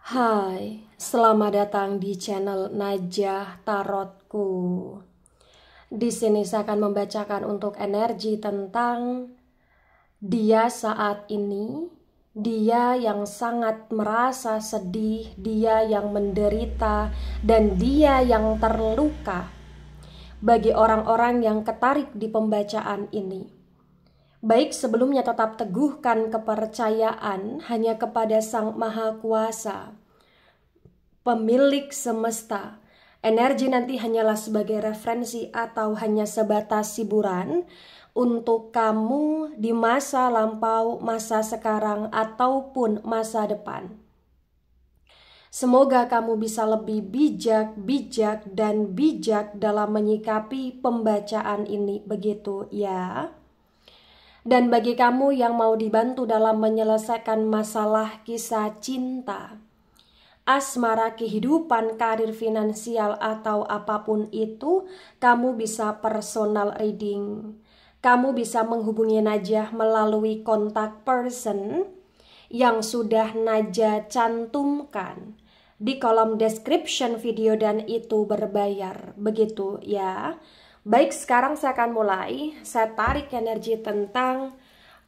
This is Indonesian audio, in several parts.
Hai, selamat datang di channel Najah Tarotku. Di sini saya akan membacakan untuk energi tentang dia saat ini, dia yang sangat merasa sedih, dia yang menderita, dan dia yang terluka. Bagi orang-orang yang ketarik di pembacaan ini, baik sebelumnya tetap teguhkan kepercayaan hanya kepada Sang Maha Kuasa, pemilik semesta. Energi nanti hanyalah sebagai referensi atau hanya sebatas hiburan untuk kamu di masa lampau, masa sekarang, ataupun masa depan. Semoga kamu bisa lebih bijak dalam menyikapi pembacaan ini, begitu ya. Dan bagi kamu yang mau dibantu dalam menyelesaikan masalah kisah cinta, asmara, kehidupan, karir, finansial, atau apapun itu, kamu bisa personal reading. Kamu bisa menghubungi Najah melalui kontak person yang sudah Najah cantumkan di kolom description video, dan itu berbayar, begitu ya. Baik, sekarang saya akan mulai. Saya tarik energi tentang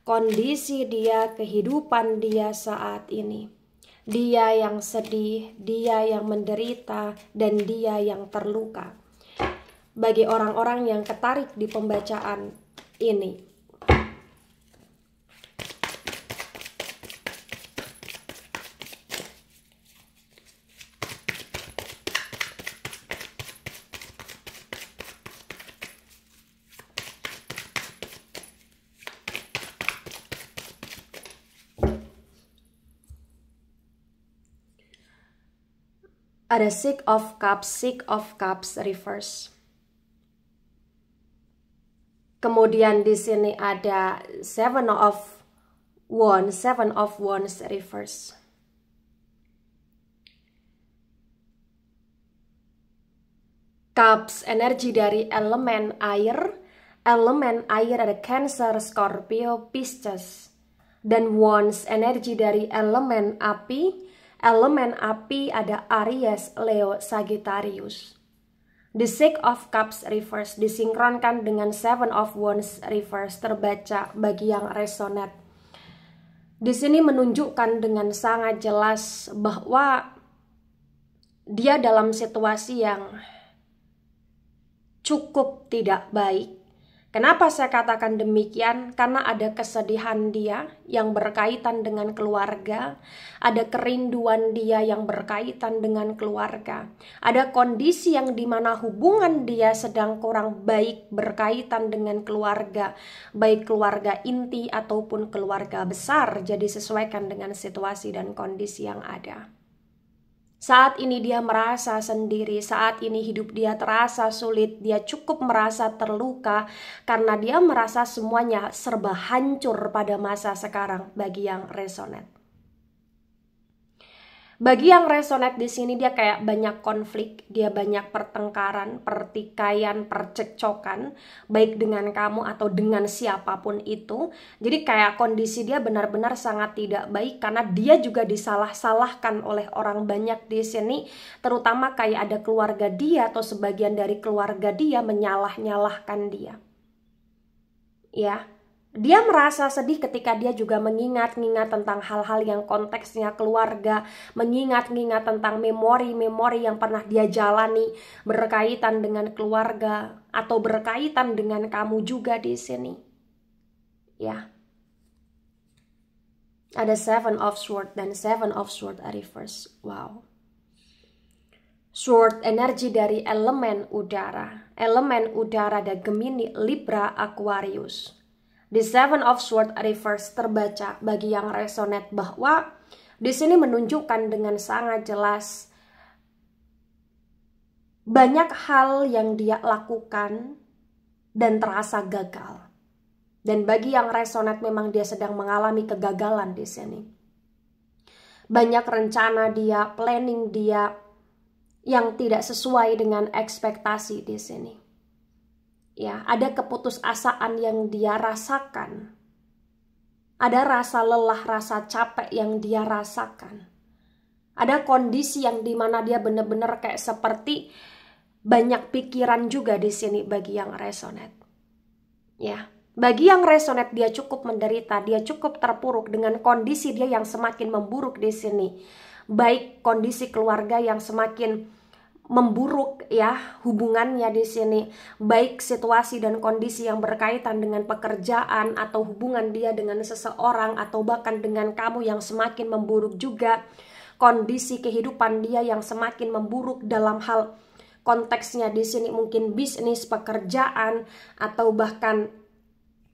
kondisi dia, kehidupan dia saat ini. Dia yang sedih, dia yang menderita, dan dia yang terluka. Bagi orang-orang yang ketarik di pembacaan ini. Ada Six of Cups reverse. Kemudian di sini ada Seven of Wands reverse. Cups, energi dari elemen air. Elemen air ada Cancer, Scorpio, Pisces. Dan Wands, energi dari elemen api. Elemen api ada Aries, Leo, Sagittarius. The Six of Cups reverse disinkronkan dengan Seven of Wands reverse terbaca bagi yang resonate. Di sini menunjukkan dengan sangat jelas bahwa dia dalam situasi yang cukup tidak baik. Kenapa saya katakan demikian? Karena ada kesedihan dia yang berkaitan dengan keluarga, ada kerinduan dia yang berkaitan dengan keluarga, ada kondisi yang dimana hubungan dia sedang kurang baik berkaitan dengan keluarga, baik keluarga inti ataupun keluarga besar. Jadi sesuaikan dengan situasi dan kondisi yang ada. Saat ini dia merasa sendiri, saat ini hidup dia terasa sulit, dia cukup merasa terluka karena dia merasa semuanya serba hancur pada masa sekarang bagi yang resonate. Bagi yang resonate di sini dia kayak banyak konflik, dia banyak pertengkaran, pertikaian, percekcokan, baik dengan kamu atau dengan siapapun itu. Jadi kayak kondisi dia benar-benar sangat tidak baik karena dia juga disalah-salahkan oleh orang banyak di sini, terutama kayak ada keluarga dia atau sebagian dari keluarga dia menyalah-nyalahkan dia. Ya. Dia merasa sedih ketika dia juga mengingat-ingat tentang hal-hal yang konteksnya keluarga, mengingat-ingat tentang memori-memori yang pernah dia jalani berkaitan dengan keluarga atau berkaitan dengan kamu juga di sini. Ya. Ada Seven of Swords dan Seven of Swords reverse. Wow. Sword, energi dari elemen udara. Elemen udara ada Gemini, Libra, Aquarius. The Seven of Swords reverse terbaca bagi yang resonate bahwa di sini menunjukkan dengan sangat jelas banyak hal yang dia lakukan dan terasa gagal. Dan bagi yang resonate memang dia sedang mengalami kegagalan di sini. Banyak rencana dia, planning dia yang tidak sesuai dengan ekspektasi di sini. Ya, ada keputusasaan yang dia rasakan. Ada rasa lelah, rasa capek yang dia rasakan. Ada kondisi yang dimana dia benar-benar kayak seperti banyak pikiran juga di sini bagi yang resonate. Ya, bagi yang resonate dia cukup menderita, dia cukup terpuruk dengan kondisi dia yang semakin memburuk di sini. Baik kondisi keluarga yang semakin memburuk ya hubungannya di sini, baik situasi dan kondisi yang berkaitan dengan pekerjaan atau hubungan dia dengan seseorang atau bahkan dengan kamu yang semakin memburuk juga. Kondisi kehidupan dia yang semakin memburuk dalam hal konteksnya di sini mungkin bisnis, pekerjaan atau bahkan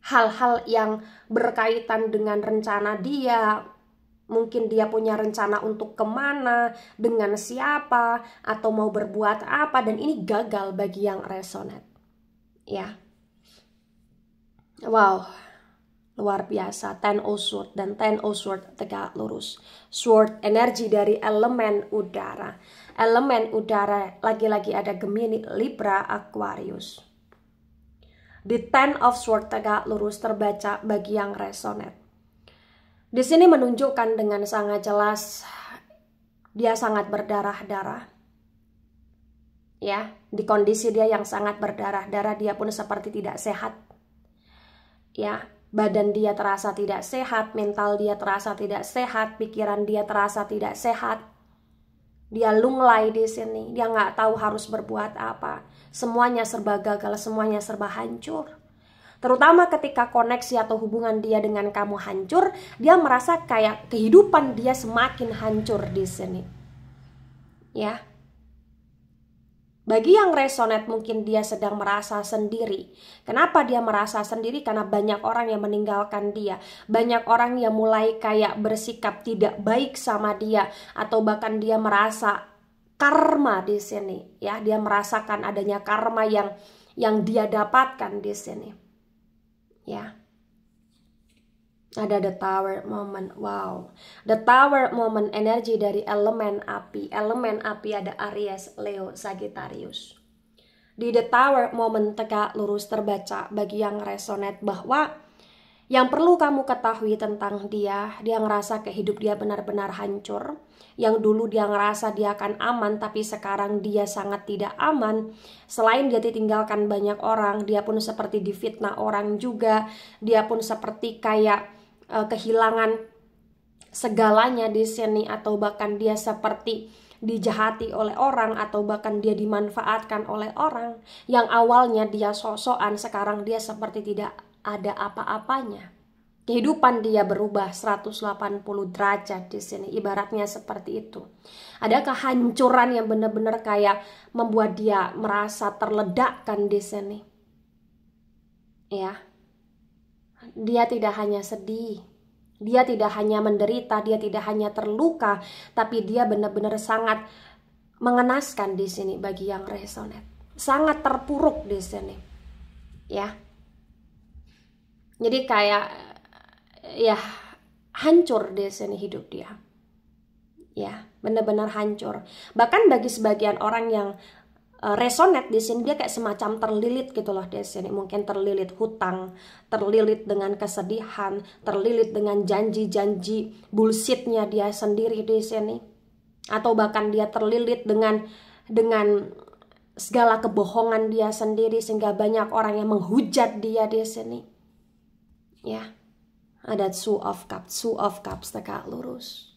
hal-hal yang berkaitan dengan rencana dia. Mungkin dia punya rencana untuk kemana, dengan siapa, atau mau berbuat apa, dan ini gagal bagi yang resonate. Ya, wow, luar biasa. Ten of Swords dan Ten of Swords tegak lurus. Sword energi dari elemen udara. Elemen udara lagi-lagi ada Gemini, Libra, Aquarius. Di Ten of Swords tegak lurus terbaca bagi yang resonate. Di sini menunjukkan dengan sangat jelas dia sangat berdarah-darah. Ya, di kondisi dia yang sangat berdarah-darah, dia pun seperti tidak sehat. Ya, badan dia terasa tidak sehat, mental dia terasa tidak sehat, pikiran dia terasa tidak sehat. Dia lunglai di sini, dia nggak tahu harus berbuat apa. Semuanya serba gagal, semuanya serba hancur. Terutama ketika koneksi atau hubungan dia dengan kamu hancur, dia merasa kayak kehidupan dia semakin hancur di sini. Ya. Bagi yang resonate mungkin dia sedang merasa sendiri. Kenapa dia merasa sendiri? Karena banyak orang yang meninggalkan dia. Banyak orang yang mulai kayak bersikap tidak baik sama dia. Atau bahkan dia merasa karma di sini. Ya, dia merasakan adanya karma yang dia dapatkan di sini. Ya, ada the Tower moment. Wow, the Tower moment energi dari elemen api. Elemen api ada Aries, Leo, Sagittarius. Di the Tower moment tegak lurus terbaca bagi yang resonate bahwa yang perlu kamu ketahui tentang dia ngerasa kehidup dia benar-benar hancur. Yang dulu dia ngerasa dia akan aman, tapi sekarang dia sangat tidak aman. Selain dia ditinggalkan banyak orang, dia pun seperti difitnah orang juga. Dia pun seperti kayak kehilangan segalanya di sini, atau bahkan dia seperti dijahati oleh orang, atau bahkan dia dimanfaatkan oleh orang. Yang awalnya dia sok-sokan, sekarang dia seperti tidak ada apa-apanya. Kehidupan dia berubah 180 derajat di sini, ibaratnya seperti itu. Ada kehancuran yang benar-benar kayak membuat dia merasa terledakkan di sini. Ya. Dia tidak hanya sedih, dia tidak hanya menderita, dia tidak hanya terluka, tapi dia benar-benar sangat mengenaskan di sini bagi yang resonate. Sangat terpuruk di sini. Ya. Jadi kayak ya hancur di sini hidup dia. Ya, benar-benar hancur. Bahkan bagi sebagian orang yang resonate di sini, dia kayak semacam terlilit gitu loh di sini. Mungkin terlilit hutang, terlilit dengan kesedihan, terlilit dengan janji-janji bullshitnya dia sendiri di sini. Atau bahkan dia terlilit dengan segala kebohongan dia sendiri, sehingga banyak orang yang menghujat dia di sini. Ya, ada Two of Cups tegak lurus.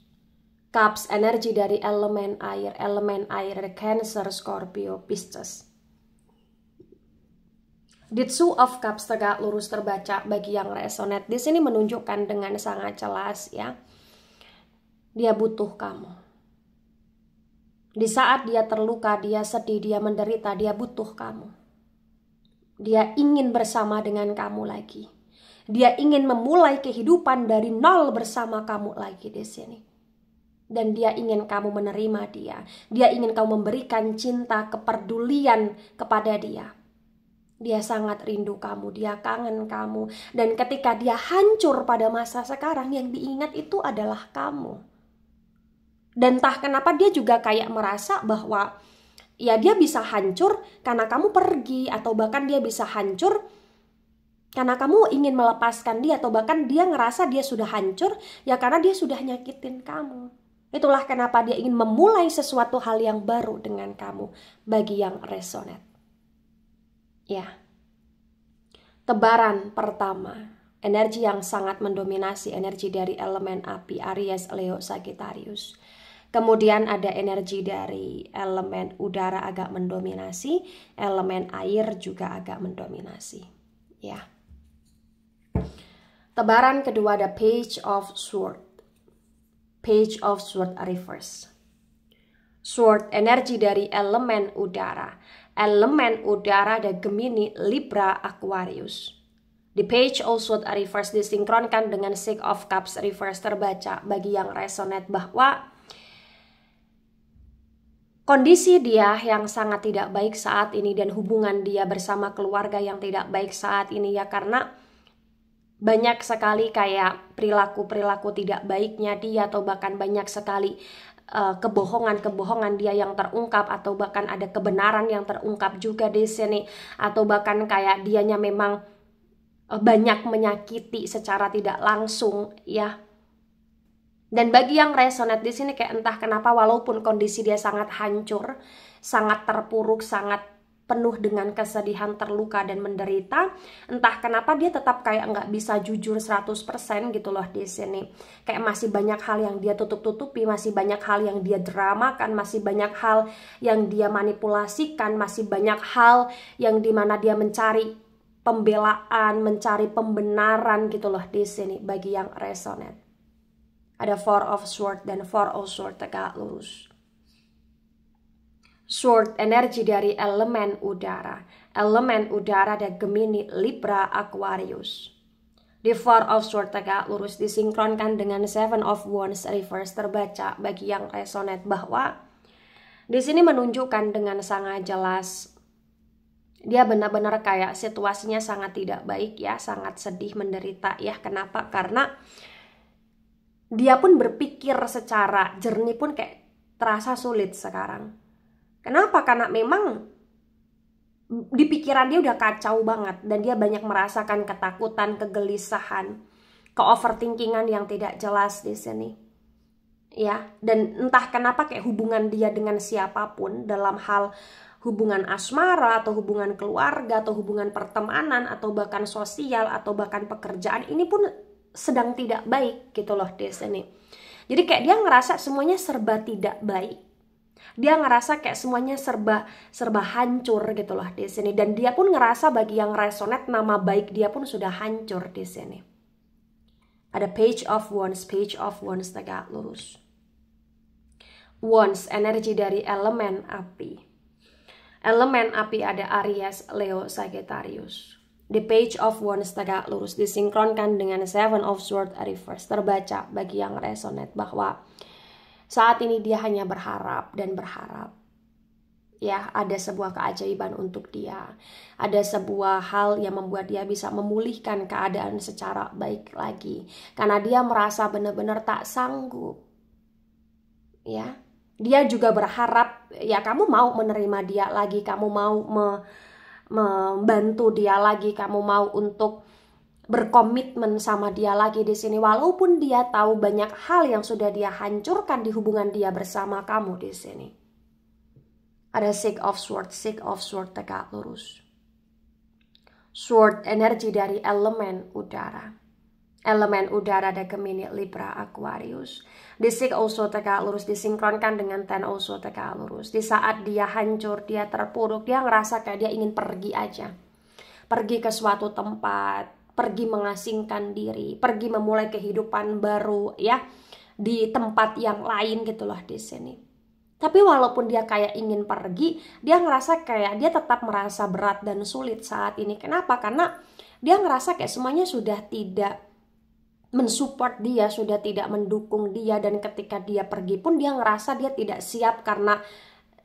Cups energi dari elemen air ada Cancer, Scorpio, Pisces. Di Two of Cups tegak lurus terbaca bagi yang resonate di sini menunjukkan dengan sangat jelas ya. Dia butuh kamu. Di saat dia terluka, dia sedih, dia menderita, dia butuh kamu. Dia ingin bersama dengan kamu lagi. Dia ingin memulai kehidupan dari nol bersama kamu lagi di sini. Dan dia ingin kamu menerima dia. Dia ingin kamu memberikan cinta, kepedulian kepada dia. Dia sangat rindu kamu, dia kangen kamu. Dan ketika dia hancur pada masa sekarang, yang diingat itu adalah kamu. Dan entah kenapa dia juga kayak merasa bahwa ya dia bisa hancur karena kamu pergi. Atau bahkan dia bisa hancur karena kamu ingin melepaskan dia, atau bahkan dia ngerasa dia sudah hancur ya karena dia sudah nyakitin kamu. Itulah kenapa dia ingin memulai sesuatu hal yang baru dengan kamu, bagi yang resonate. Ya. Tebaran pertama, energi yang sangat mendominasi, energi dari elemen api, Aries, Leo, Sagittarius. Kemudian ada energi dari elemen udara agak mendominasi, elemen air juga agak mendominasi. Ya. Tebaran kedua ada Page of Sword. Page of Sword reverse. Sword, energi dari elemen udara. Elemen udara ada Gemini, Libra, Aquarius. The Page of Sword reverse disinkronkan dengan Six of Cups reverse terbaca bagi yang resonate bahwa kondisi dia yang sangat tidak baik saat ini dan hubungan dia bersama keluarga yang tidak baik saat ini ya, karena banyak sekali kayak perilaku-perilaku tidak baiknya dia, atau bahkan banyak sekali kebohongan-kebohongan dia yang terungkap, atau bahkan ada kebenaran yang terungkap juga di sini, atau bahkan kayak dianya memang banyak menyakiti secara tidak langsung ya. Dan bagi yang resonate di sini kayak entah kenapa walaupun kondisi dia sangat hancur, sangat terpuruk, sangat penuh dengan kesedihan, terluka dan menderita, entah kenapa dia tetap kayak nggak bisa jujur 100% gitu loh di sini. Kayak masih banyak hal yang dia tutup-tutupi, masih banyak hal yang dia dramakan, masih banyak hal yang dia manipulasikan, masih banyak hal yang dimana dia mencari pembelaan, mencari pembenaran gitu loh di sini bagi yang resonate. Ada Four of Swords dan Four of Swords tegak lurus. Sword, energi dari elemen udara. Elemen udara ada Gemini, Libra, Aquarius. The Four of Swords tegak lurus disinkronkan dengan Seven of Wands reverse terbaca bagi yang resonate bahwa di sini menunjukkan dengan sangat jelas dia benar-benar kayak situasinya sangat tidak baik ya, sangat sedih, menderita ya. Kenapa? Karena dia pun berpikir secara jernih pun kayak terasa sulit sekarang. Kenapa? Karena memang di pikiran dia udah kacau banget dan dia banyak merasakan ketakutan, kegelisahan, ke-overthinkingan yang tidak jelas di sini. Ya, dan entah kenapa kayak hubungan dia dengan siapapun dalam hal hubungan asmara atau hubungan keluarga atau hubungan pertemanan atau bahkan sosial atau bahkan pekerjaan ini pun sedang tidak baik gitu loh di sini. Jadi kayak dia ngerasa semuanya serba tidak baik. Dia ngerasa kayak semuanya serba hancur gitu loh di sini, dan dia pun ngerasa bagi yang resonate nama baik dia pun sudah hancur di sini. Ada Page of Wands tegak lurus. Wands, energi dari elemen api. Elemen api ada Aries, Leo, Sagittarius. The Page of Wands tegak lurus disinkronkan dengan Seven of Swords reverse terbaca bagi yang resonate bahwa saat ini dia hanya berharap dan berharap. Ya, ada sebuah keajaiban untuk dia. Ada sebuah hal yang membuat dia bisa memulihkan keadaan secara baik lagi. Karena dia merasa benar-benar tak sanggup. Ya, dia juga berharap ya kamu mau menerima dia lagi, kamu mau membantu dia lagi, kamu mau untuk berkomitmen sama dia lagi di sini, walaupun dia tahu banyak hal yang sudah dia hancurkan di hubungan dia bersama kamu di sini. Ada Six of Swords tegak lurus. Sword, energi dari elemen udara. Elemen udara ada Gemini, Libra, Aquarius. The Six also tegak lurus disinkronkan dengan Ten also tegak lurus. Di saat dia hancur, dia terpuruk, dia ngerasa kayak dia ingin pergi aja. Pergi ke suatu tempat, pergi mengasingkan diri, pergi memulai kehidupan baru ya di tempat yang lain gitu loh di sini. Tapi walaupun dia kayak ingin pergi, dia ngerasa kayak dia tetap merasa berat dan sulit saat ini. Kenapa? Karena dia ngerasa kayak semuanya sudah tidak mensupport dia, sudah tidak mendukung dia, dan ketika dia pergi pun dia ngerasa dia tidak siap karena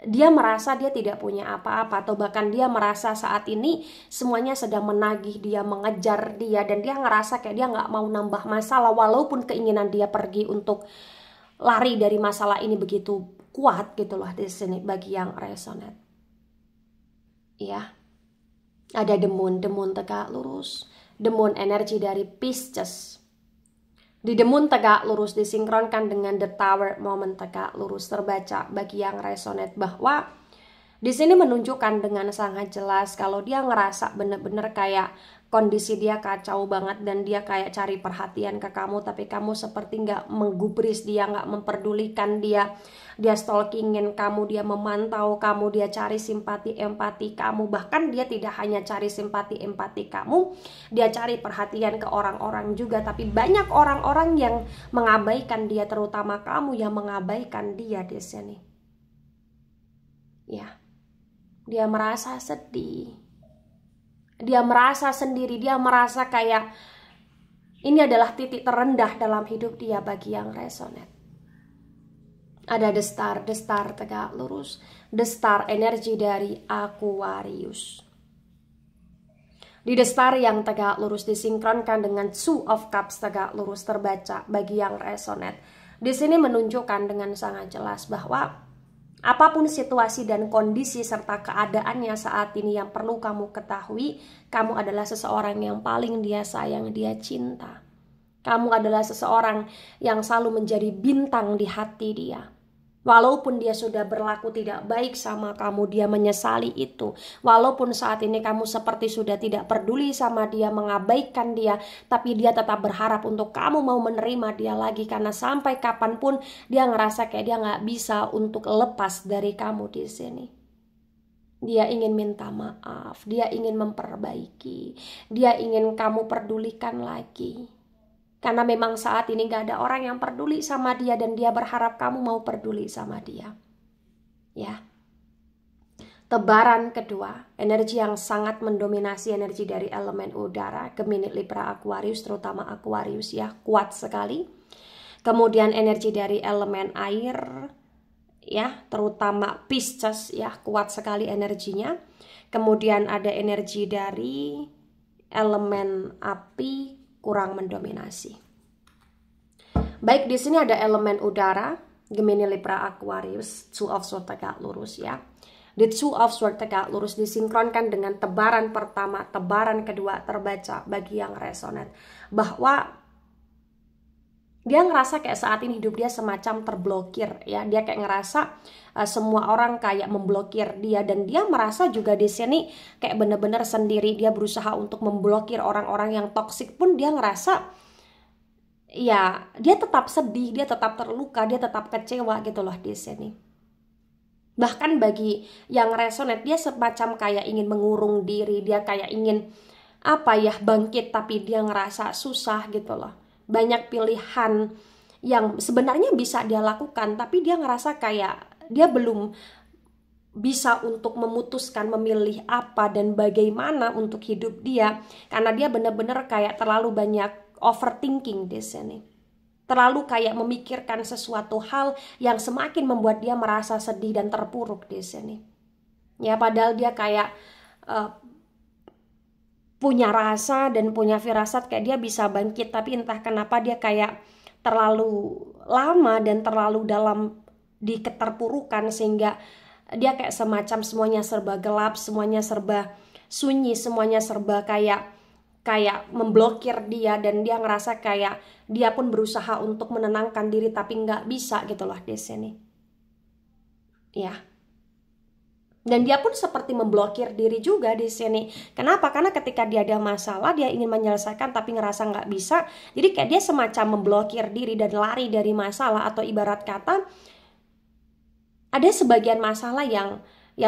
dia merasa dia tidak punya apa-apa, atau bahkan dia merasa saat ini semuanya sedang menagih dia, mengejar dia, dan dia ngerasa kayak dia nggak mau nambah masalah walaupun keinginan dia pergi untuk lari dari masalah ini begitu kuat gitu loh di sini bagi yang resonate. Ya, ada The Moon tegak lurus. The Moon, energi dari Pisces. Di The Moon tegak lurus disinkronkan dengan The Tower, momen tegak lurus terbaca bagi yang resonate bahwa di sini menunjukkan dengan sangat jelas kalau dia ngerasa bener-bener kayak kondisi dia kacau banget dan dia kayak cari perhatian ke kamu, tapi kamu seperti nggak menggubris dia, nggak memperdulikan dia. Dia stalkingin kamu, dia memantau kamu, dia cari simpati empati kamu. Bahkan dia tidak hanya cari simpati empati kamu, dia cari perhatian ke orang-orang juga. Tapi banyak orang-orang yang mengabaikan dia, terutama kamu yang mengabaikan dia di sini. Ya, dia merasa sedih, dia merasa sendiri, dia merasa kayak ini adalah titik terendah dalam hidup dia bagi yang resonate. Ada the star tegak lurus, the star energi dari Aquarius. Di the star yang tegak lurus disinkronkan dengan Two of Cups tegak lurus terbaca bagi yang resonate. Di sini menunjukkan dengan sangat jelas bahwa apapun situasi dan kondisi serta keadaannya saat ini yang perlu kamu ketahui, kamu adalah seseorang yang paling dia sayang, dia cinta. Kamu adalah seseorang yang selalu menjadi bintang di hati dia. Walaupun dia sudah berlaku tidak baik sama kamu, dia menyesali itu. Walaupun saat ini kamu seperti sudah tidak peduli sama dia, mengabaikan dia, tapi dia tetap berharap untuk kamu mau menerima dia lagi. Karena sampai kapanpun dia ngerasa kayak dia nggak bisa untuk lepas dari kamu di sini. Dia ingin minta maaf, dia ingin memperbaiki, dia ingin kamu pedulikan lagi. Karena memang saat ini gak ada orang yang peduli sama dia dan dia berharap kamu mau peduli sama dia. Ya. Tebaran kedua, energi yang sangat mendominasi energi dari elemen udara, Gemini, Libra, Aquarius, terutama Aquarius ya, kuat sekali. Kemudian energi dari elemen air ya, terutama Pisces ya, kuat sekali energinya. Kemudian ada energi dari elemen api, kurang mendominasi. Baik, di sini ada elemen udara, Gemini, Libra, Aquarius, Two of Swords tegak lurus ya. The Two of Swords tegak lurus disinkronkan dengan tebaran pertama, tebaran kedua terbaca bagi yang resonate bahwa dia ngerasa kayak saat ini hidup dia semacam terblokir ya. Dia kayak ngerasa semua orang kayak memblokir dia dan dia merasa juga di sini kayak bener-bener sendiri. Dia berusaha untuk memblokir orang-orang yang toksik pun dia ngerasa ya dia tetap sedih, dia tetap terluka, dia tetap kecewa gitu loh di sini. Bahkan bagi yang resonate dia semacam kayak ingin mengurung diri, dia kayak ingin apa ya bangkit tapi dia ngerasa susah gitu loh. Banyak pilihan yang sebenarnya bisa dia lakukan tapi dia ngerasa kayak dia belum bisa untuk memutuskan memilih apa dan bagaimana untuk hidup dia karena dia benar-benar kayak terlalu banyak overthinking di sini. Terlalu kayak memikirkan sesuatu hal yang semakin membuat dia merasa sedih dan terpuruk di sini. Ya padahal dia kayak punya rasa dan punya firasat kayak dia bisa bangkit tapi entah kenapa dia kayak terlalu lama dan terlalu dalam di keterpurukan sehingga dia kayak semacam semuanya serba gelap, semuanya serba sunyi, semuanya serba kayak memblokir dia dan dia ngerasa kayak dia pun berusaha untuk menenangkan diri tapi nggak bisa gitu loh di sini. Ya. Dan dia pun seperti memblokir diri juga di sini. Kenapa? Karena ketika dia ada masalah, dia ingin menyelesaikan tapi ngerasa nggak bisa. Jadi kayak dia semacam memblokir diri dan lari dari masalah atau ibarat kata ada sebagian masalah yang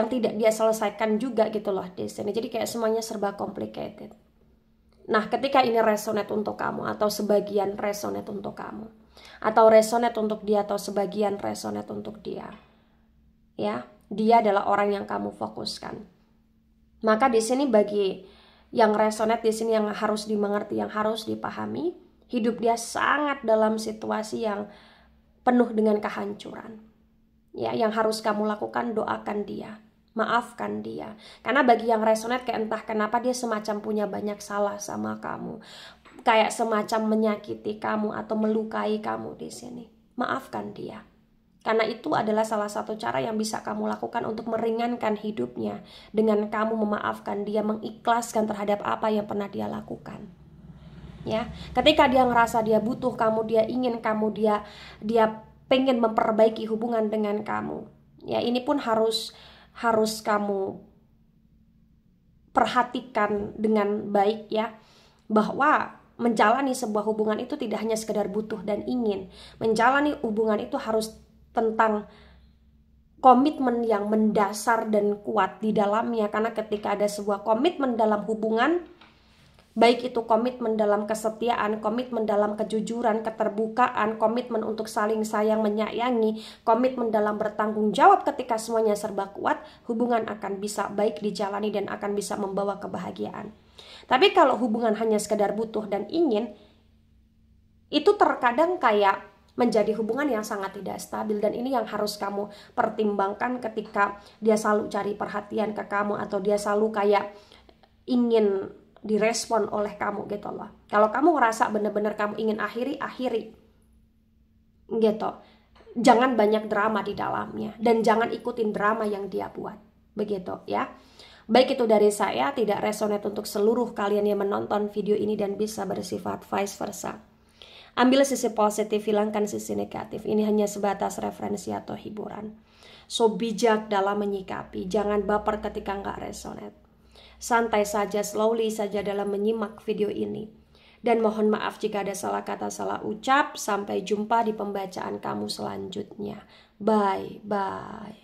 tidak dia selesaikan juga gitu loh di sini. Jadi kayak semuanya serba complicated. Nah, ketika ini resonate untuk kamu atau sebagian resonate untuk kamu atau resonate untuk dia atau sebagian resonate untuk dia. Ya, dia adalah orang yang kamu fokuskan. Maka di sini bagi yang resonate di sini yang harus dimengerti, yang harus dipahami, hidup dia sangat dalam situasi yang penuh dengan kehancuran. Ya, yang harus kamu lakukan doakan dia, maafkan dia. Karena bagi yang resonate kayak entah kenapa dia semacam punya banyak salah sama kamu, kayak semacam menyakiti kamu atau melukai kamu di sini. Maafkan dia. Karena itu adalah salah satu cara yang bisa kamu lakukan untuk meringankan hidupnya dengan kamu memaafkan dia, mengikhlaskan terhadap apa yang pernah dia lakukan. ya. Ketika dia ngerasa dia butuh kamu, dia ingin kamu, dia pengen memperbaiki hubungan dengan kamu, ya. Ini pun harus kamu perhatikan dengan baik, ya, bahwa menjalani sebuah hubungan itu tidak hanya sekedar butuh dan ingin. Menjalani hubungan itu harus tentang komitmen yang mendasar dan kuat di dalamnya. Karena ketika ada sebuah komitmen dalam hubungan, baik itu komitmen dalam kesetiaan, komitmen dalam kejujuran, keterbukaan, komitmen untuk saling sayang menyayangi, komitmen dalam bertanggung jawab, ketika semuanya serba kuat, hubungan akan bisa baik dijalani dan akan bisa membawa kebahagiaan. Tapi kalau hubungan hanya sekedar butuh dan ingin, itu terkadang kayak menjadi hubungan yang sangat tidak stabil. Dan ini yang harus kamu pertimbangkan ketika dia selalu cari perhatian ke kamu, atau dia selalu kayak ingin direspon oleh kamu gitu loh. Kalau kamu ngerasa bener-bener kamu ingin akhiri gitu, jangan banyak drama di dalamnya, dan jangan ikutin drama yang dia buat, begitu ya. Baik, itu dari saya, tidak resonate untuk seluruh kalian yang menonton video ini dan bisa bersifat vice versa. Ambil sisi positif, hilangkan sisi negatif. Ini hanya sebatas referensi atau hiburan. So, bijak dalam menyikapi, jangan baper ketika nggak resonate. Santai saja, slowly saja dalam menyimak video ini. Dan mohon maaf jika ada salah kata, salah ucap. Sampai jumpa di pembacaan kamu selanjutnya. Bye-bye.